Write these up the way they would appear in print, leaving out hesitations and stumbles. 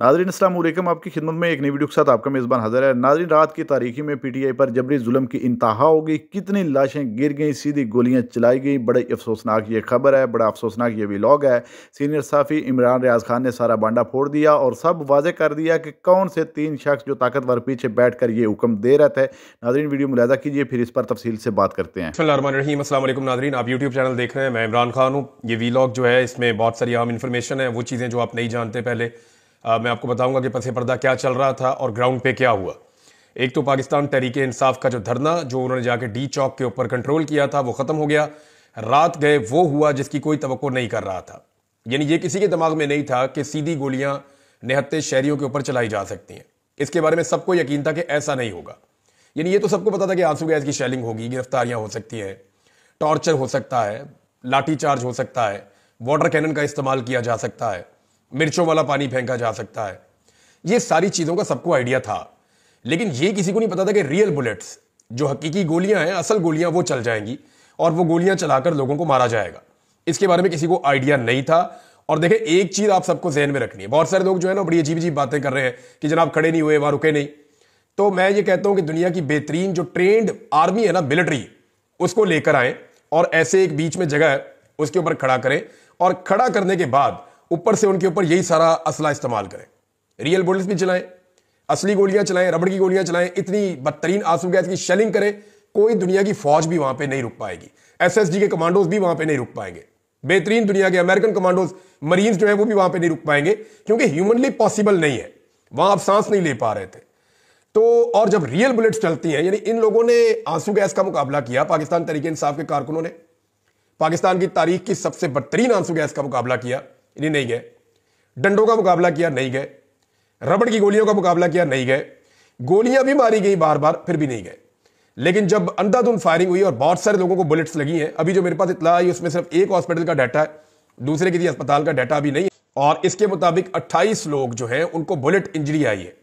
नाज़रीन अस्सलाम वालेकुम। आपकी खिदमत में एक नई वीडियो के साथ आपका मेज़बान हाज़िर है। नाज़रीन, रात की तारीकी में पीटीआई पर जबरी जुल्म की इंतहा हो गई। कितनी लाशें गिर गई, सीधी गोलियां चलाई गई। बड़े अफसोसनाक ये खबर है, बड़ा अफसोसनाक ये व्लॉग है। सीनियर सहाफ़ी इमरान रियाज खान ने सारा बांडा फोड़ दिया और सब वाज़े कर दिया कि कौन से तीन शख्स जो ताकतवर पीछे बैठ कर ये हुक्म दे रहे थे। नाज़रीन, वीडियो मुलाहिज़ा कीजिए, फिर इस पर तफसील से बात करते हैं। बिस्मिल्लाहिर्रहमानिर्रहीम। अस्सलाम वालेकुम नाज़रीन, आप यूट्यूब चैनल देख रहे हैं, मैं इमरान खान हूँ। ये व्लॉग जो है इसमें बहुत सारी अहम इन्फॉर्मेशन है, वो चीज़ें जो आप नहीं जानते। पहले मैं आपको बताऊंगा कि पसे पर्दा क्या चल रहा था और ग्राउंड पे क्या हुआ। एक तो पाकिस्तान तहरीक इंसाफ का जो धरना जो उन्होंने जाके डी चौक के ऊपर कंट्रोल किया था वो ख़त्म हो गया। रात गए वो हुआ जिसकी कोई तवक्को नहीं कर रहा था। यानी ये किसी के दिमाग में नहीं था कि सीधी गोलियां निहत्ते शहरियों के ऊपर चलाई जा सकती हैं। इसके बारे में सबको यकीन था कि ऐसा नहीं होगा। यानी ये तो सबको पता था कि आंसू गैस की शेलिंग होगी, गिरफ्तारियां हो सकती हैं, टॉर्चर हो सकता है, लाठी चार्ज हो सकता है, वाटर कैनन का इस्तेमाल किया जा सकता है, मिर्चों वाला पानी फेंका जा सकता है। ये सारी चीजों का सबको आइडिया था, लेकिन ये किसी को नहीं पता था कि रियल बुलेट्स जो हकीकी गोलियां हैं, असल गोलियां वो चल जाएंगी और वो गोलियां चलाकर लोगों को मारा जाएगा। इसके बारे में किसी को आइडिया नहीं था। और देखें, एक चीज आप सबको ज़हन में रखनी है। बहुत सारे लोग जो है ना बड़ी अजीब अजीब बातें कर रहे हैं कि जनाब खड़े नहीं हुए, वहां रुके नहीं। तो मैं ये कहता हूं कि दुनिया की बेहतरीन जो ट्रेंड आर्मी है ना, मिलिट्री, उसको लेकर आए और ऐसे एक बीच में जगह है उसके ऊपर खड़ा करें और खड़ा करने के बाद ऊपर से उनके ऊपर यही सारा असला इस्तेमाल करें। रियल बुलेट्स भी चलाएं, असली गोलियां चलाएं, रबड़ की गोलियां चलाएं, इतनी बदतरीन आंसू गैस की शेलिंग करें, कोई दुनिया की फौज भी वहां पे नहीं रुक पाएगी। एसएसजी के कमांडोज भी वहां पे नहीं रुक पाएंगे। बेहतरीन दुनिया के अमेरिकन कमांडोज, मरीन्स जो है वो भी वहां पे नहीं रुक पाएंगे, क्योंकि ह्यूमनली पॉसिबल नहीं है। वहां आप सांस नहीं ले पा रहे थे। तो और जब रियल बुलेट्स चलती हैं, यानी इन लोगों ने आंसू गैस का मुकाबला किया, पाकिस्तान तहरीक इंसाफ के कारकुनों ने पाकिस्तान की तारीख की सबसे बदतरीन आंसू गैस का मुकाबला किया, इन्हें नहीं गए। डंडों का मुकाबला किया, नहीं गए। रबड़ की गोलियों का मुकाबला किया, नहीं गए। गोलियां भी मारी गई बार बार, फिर भी नहीं गए। लेकिन जब अंधाधुंध फायरिंग हुई और बहुत सारे लोगों को बुलेट्स लगी हैं, अभी जो मेरे पास इत्तला आई उसमें सिर्फ एक हॉस्पिटल का डाटा है, दूसरे किसी अस्पताल का डाटा अभी नहीं है। और इसके मुताबिक 28 लोग जो हैं उनको बुलेट इंजरी आई है।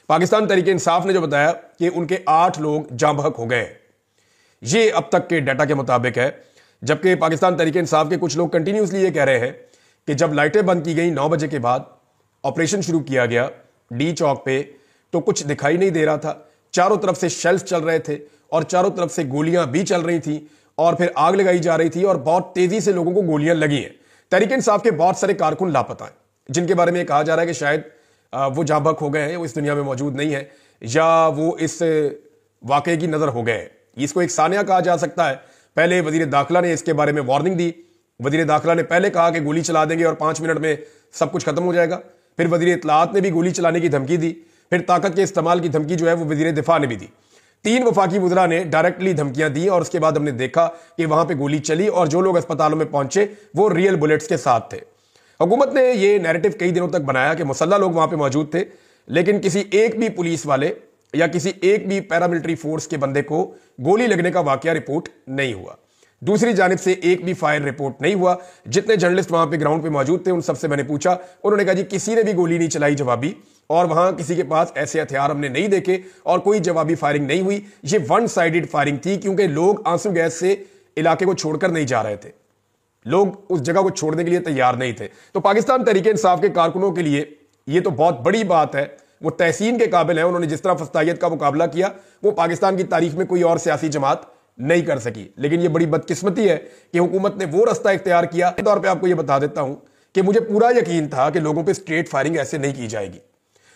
पाकिस्तान तहरीक इंसाफ ने जो बताया कि उनके 8 लोग जाँ बहक हो गए हैं, ये अब तक के डाटा के मुताबिक है। जबकि पाकिस्तान तहरीक इंसाफ के कुछ लोग कंटिन्यूसली ये कह रहे हैं कि जब लाइटें बंद की गई 9 बजे के बाद, ऑपरेशन शुरू किया गया डी चौक पे, तो कुछ दिखाई नहीं दे रहा था। चारों तरफ से शेल्स चल रहे थे और चारों तरफ से गोलियां भी चल रही थी और फिर आग लगाई जा रही थी और बहुत तेजी से लोगों को गोलियां लगी हैं। तहरीक इंसाफ के बहुत सारे कारकुन लापता हैं, जिनके बारे में कहा जा रहा है कि शायद वो जाँ बहक हो गए हैं, वो इस दुनिया में मौजूद नहीं है, या वो इस वाकये की नजर हो गए हैं। इसको एक सानिया कहा जा सकता है। पहले वजीर दाखिला ने इसके बारे में वार्निंग दी। वजीर दाखिला ने पहले कहा कि गोली चला देंगे और 5 मिनट में सब कुछ खत्म हो जाएगा। फिर वजीर इत्तलाआत ने भी गोली चलाने की धमकी दी। फिर ताकत के इस्तेमाल की धमकी जो है वो वजीर दिफा ने भी दी। 3 वफाकी वज़रा ने डायरेक्टली धमकियां दी और उसके बाद हमने देखा कि वहां पर गोली चली और जो लोग अस्पतालों में पहुंचे वो रियल बुलेट्स के साथ थे। हुकूमत ने यह नैरेटिव कई दिनों तक बनाया कि मुसल्लह लोग वहां पर मौजूद थे, लेकिन किसी एक भी पुलिस वाले या किसी एक भी पैरामिलिट्री फोर्स के बंदे को गोली लगने का वाकया रिपोर्ट नहीं हुआ। दूसरी जानिब से एक भी फायर रिपोर्ट नहीं हुआ। जितने जर्नलिस्ट वहां पे ग्राउंड पे मौजूद थे उन सबसे मैंने पूछा, उन्होंने कहा जी किसी ने भी गोली नहीं चलाई जवाबी, और वहां किसी के पास ऐसे हथियार हमने नहीं देखे और कोई जवाबी फायरिंग नहीं हुई। ये वन साइडेड फायरिंग थी, क्योंकि लोग आंसू गैस से इलाके को छोड़कर नहीं जा रहे थे, लोग उस जगह को छोड़ने के लिए तैयार नहीं थे। तो पाकिस्तान तहरीक इंसाफ के कारकुनों के लिए यह तो बहुत बड़ी बात है, वो तहसीन के काबिल है। उन्होंने जिस तरह फस्तायत का मुकाबला किया वो पाकिस्तान की तारीख में कोई और सियासी जमात नहीं कर सकी। लेकिन यह बड़ी बदकिस्मती है कि हुकूमत ने वो रास्ता इख्तियार किया। तौर पे आपको यह बता देता हूं कि मुझे पूरा यकीन था कि लोगों पे स्ट्रेट फायरिंग ऐसे नहीं की जाएगी।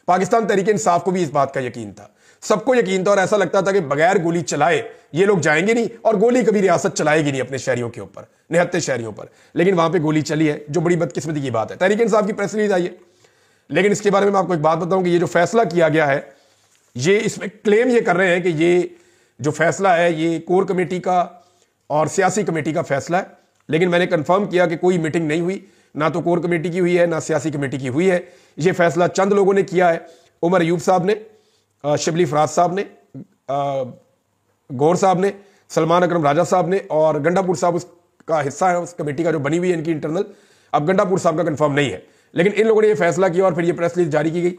पाकिस्तान तहरीक इंसाफ को भी इस बात का यकीन था, सबको यकीन था, और ऐसा लगता था कि बगैर गोली चलाए ये लोग जाएंगे नहीं और गोली कभी रियासत चलाएगी नहीं अपने शहरियों के ऊपर, निहत्ते शहरियों पर। लेकिन वहां पर गोली चली है, जो बड़ी बदकिस्मती की बात है। तहरीक इंसाफ की प्रेस रिलीज आई है, लेकिन इसके बारे में मैं आपको एक बात बताऊं कि ये जो फैसला किया गया है, ये इसमें क्लेम ये कर रहे हैं कि ये जो फैसला है ये कोर कमेटी का और सियासी कमेटी का फैसला है। लेकिन मैंने कंफर्म किया कि कोई मीटिंग नहीं हुई, ना तो कोर कमेटी की हुई है ना सियासी कमेटी की हुई है। ये फैसला चंद लोगों ने किया है। उमर अयूब साहब ने, शिबली फराज साहब ने, गौर साहब ने, सलमान अकरम राजा साहब ने, और गंडापुर साहब उसका हिस्सा है, उस कमेटी का जो बनी हुई है इनकी इंटरनल। अब गंडापुर साहब का कंफर्म नहीं है, लेकिन इन लोगों ने यह फैसला किया और फिर यह प्रेस रिलीज जारी की गई।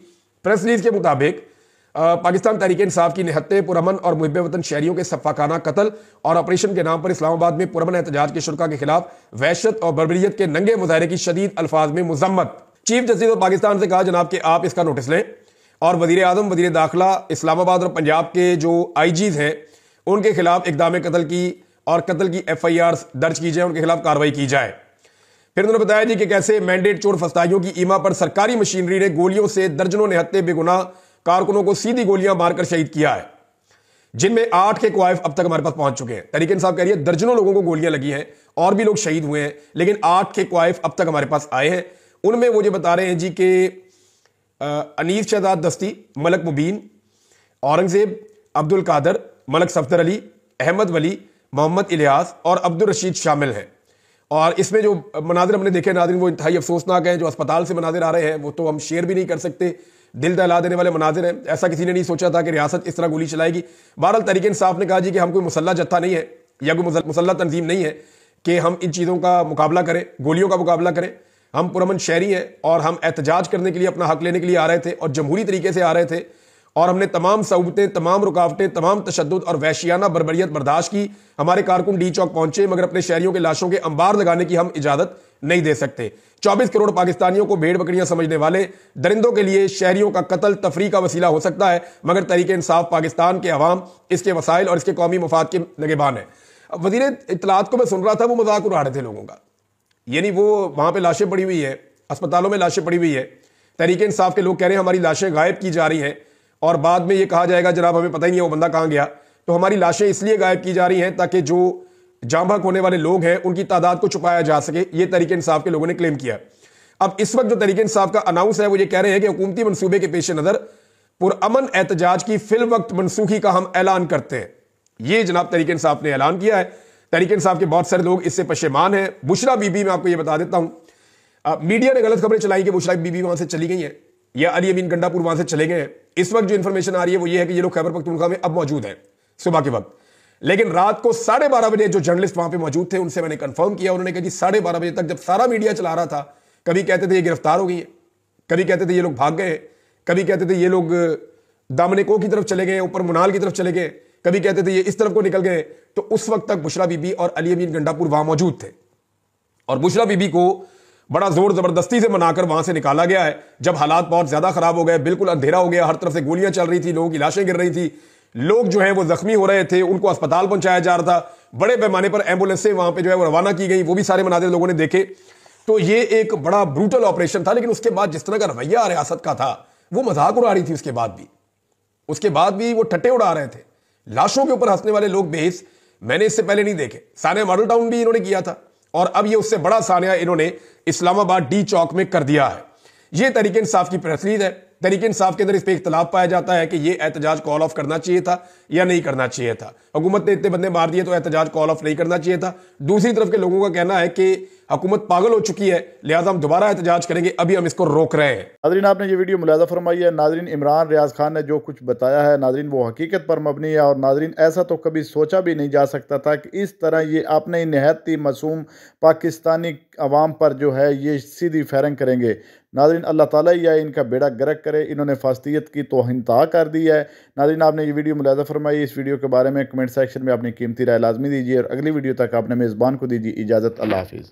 प्रेस रिलीज के मुताबिक पाकिस्तान तहरीक इंसाफ की निहत्ते पुरअमन और मुहिब वतन शहरियों के सफाकाना कत्ल और ऑपरेशन के नाम पर इस्लामाबाद में पुरअमन एहतजाज के शुरका के खिलाफ वहशत और बर्बरियत के नंगे मुजाहरे की शदीद अल्फाज में मुजम्मत। चीफ जस्टिस ऑफ पाकिस्तान से कहा जनाब कि आप इसका नोटिस लें और वजीर आजम, वजीर दाखिला, इस्लामाबाद और पंजाब के जो आईजीज हैं उनके खिलाफ इक़दाम कत्ल की और कत्ल की FIR दर्ज की जाए, उनके खिलाफ कार्रवाई की जाए। फिर उन्होंने बताया जी कि कैसे मैंडेट चोर फस्ताइयों की ईमा पर सरकारी मशीनरी ने गोलियों से दर्जनों निहत्ते बेगुनाह कारकुनों को सीधी गोलियां मारकर शहीद किया है, जिनमें 8 के क्वाइफ अब तक हमारे पास पहुंच चुके हैं। तरीके इंसाफ कह रही है दर्जनों लोगों को गोलियां लगी हैं और भी लोग शहीद हुए हैं, लेकिन 8 के क्वाइफ अब तक हमारे पास आए हैं। उनमें वो ये बता रहे हैं जी कि अनीस शहजाद दस्ती, मलक मुबीन, औरंगजेब, अब्दुल कादर, मलक सफदर अली, अहमद वली, मोहम्मद इलियास और अब्दुल रशीद शामिल हैं। और इसमें जो मनाजिर हमने देखे नाज़रीन वो इंतहाई अफसोसनाक हैं। जो अस्पताल से मनाजिर आ रहे हैं वो तो हम शेयर भी नहीं कर सकते, दिल दहला देने वाले मनाजिर हैं। ऐसा किसी ने नहीं सोचा था कि रियासत इस तरह गोली चलाएगी। बहरहाल तहरीक इंसाफ ने कहा जी कि हम कोई मुसल्ला जत्था नहीं है या कोई मुसल्ला तंजीम नहीं है कि हम इन चीज़ों का मुकाबला करें, गोलियों का मुकाबला करें। हम पुरअमन शहरी हैं और हम एहतजाज करने के लिए, अपना हक लेने के लिए आ रहे थे और जमहूरी तरीके से आ रहे थे और हमने तमाम सऊबतें, तमाम रुकावटें, तमाम तशद्दुद और वहशियाना बर्बरियत बर्दाश्त की। हमारे कारकुन डी चौक पहुंचे, मगर अपने शहरियों के लाशों के अंबार लगाने की हम इजाजत नहीं दे सकते। 24 करोड़ पाकिस्तानियों को भेड़ बकरियां समझने वाले दरिंदों के लिए शहरियों का कत्ल तफरी का वसीला हो सकता है, मगर तहरीक इंसाफ पाकिस्तान के अवाम इसके वसाइल और इसके कौमी मफाद के नगेबान है। अब वजीर इत्तलात को मैं सुन रहा था, वो मजाक उड़ा रहे थे लोगों का, यानी वो वहां पर लाशें पड़ी हुई है, अस्पतालों में लाशें पड़ी हुई है। तहरीक इंसाफ के लोग कह रहे हैं हमारी लाशें गायब की जा रही हैं और बाद में ये कहा जाएगा जनाब हमें पता ही नहीं है वो बंदा कहां गया। तो हमारी लाशें इसलिए गायब की जा रही हैं ताकि जो जांबहक होने वाले लोग हैं उनकी तादाद को छुपाया जा सके, ये तहरीक इंसाफ के लोगों ने क्लेम किया। अब इस वक्त जो तहरीक इंसाफ का अनाउंस है वो ये कह रहे हैं कि हुकूमती मंसूबे के पेश नजर पुरअमन एहतजाज की फिल वक्त मनसूखी का हम ऐलान करते हैं। ये जनाब तहरीक इंसाफ ने ऐलान किया है। तहरीक इंसाफ के बहुत सारे लोग इससे पशेमान हैं। बुशरा बीबी, मैं आपको ये बता देता हूं, मीडिया ने गलत खबरें चलाई कि बुशरा बीबी वहां से चली गई है या अली अमीन गंडापुर वहां से चले गए हैं। इस वक्त जो इंफॉर्मेशन आ रही है वो ये है कि ये लोग खैबर पख्तूनख्वा में अब मौजूद हैं सुबह के वक्त, लेकिन रात को 12:30 बजे जो जर्नलिस्ट वहां पे मौजूद थे उनसे मैंने कंफर्म किया, उन्होंने कहा जी 12:30 बजे तक जब सारा मीडिया चला रहा था, कभी कहते थे ये गिरफ्तार हो गई है, कभी कहते थे ये लोग भाग गए, कभी कहते थे ये लोग दामनेको की तरफ चले गए, ऊपर मुनाल की तरफ चले गए, कभी कहते थे ये इस तरफ को निकल गए। तो उस वक्त तक बुशरा बीबी और अली अमीन गंडापुर वहां मौजूद थे और बुशरा बीबी को बड़ा जोर जबरदस्ती से मनाकर वहां से निकाला गया है। जब हालात बहुत ज्यादा खराब हो गए, बिल्कुल अंधेरा हो गया, हर तरफ से गोलियां चल रही थी, लोगों की लाशें गिर रही थी, लोग जो है वो जख्मी हो रहे थे, उनको अस्पताल पहुंचाया जा रहा था, बड़े पैमाने पर एम्बुलेंसें वहां पे जो है वो रवाना की गई, वो भी सारे मनाजिर लोगों ने देखे। तो ये एक बड़ा ब्रूटल ऑपरेशन था, लेकिन उसके बाद जिस तरह का रवैया रियासत का था वो मजाक उड़ा रही थी। उसके बाद भी वो ठट्टे उड़ा रहे थे, लाशों के ऊपर हंसने वाले लोग बेहिस मैंने इससे पहले नहीं देखे। सानिया मॉडल टाउन भी इन्होंने किया था और अब ये उससे बड़ा सानिया इन्होंने इस्लामाबाद डी चौक में कर दिया है। ये तहरीक इंसाफ की प्रेस रिलीज है। तहरीक इंसाफ के अंदर इस पर इख्तलाफ पाया जाता है कि ये एहतजाज कॉल ऑफ करना चाहिए था या नहीं करना चाहिए था। हुकूमत ने इतने बंदे मार दिए तो एहतजाज कॉल ऑफ नहीं करना चाहिए था। दूसरी तरफ के लोगों का कहना है कि हुकूमत पागल हो चुकी है, लिहाजा हम दोबारा एहतजाज करेंगे, अभी हम इसको रोक रहे हैं। नाज़रीन, आपने ये वीडियो मुलाज़ा फरमाई है। नाज़रीन, इमरान रियाज खान ने जो कुछ बताया है नाज़रीन वो हकीकत पर मबनी है और नाज़रीन ऐसा तो कभी सोचा भी नहीं जा सकता था कि इस तरह ये अपने नहायत ही मासूम पाकिस्तानी अवाम पर जो है ये सीधी फायरिंग करेंगे। नाज़रीन, अल्लाह ताला या इनका बेड़ा गर्क करे, इन्होंने फास्तियत की तौहीन-ता कर दी है। नाज़रीन, आपने ये वीडियो मुलाज़ा फरमाई। इस वीडियो के बारे में कमेंट सेक्शन में अपनी कीमती राय लाजमी दीजिए और अगली वीडियो तक आपने मेज़बान को दीजिए इजाज़त। अल्लाह हाफिज़।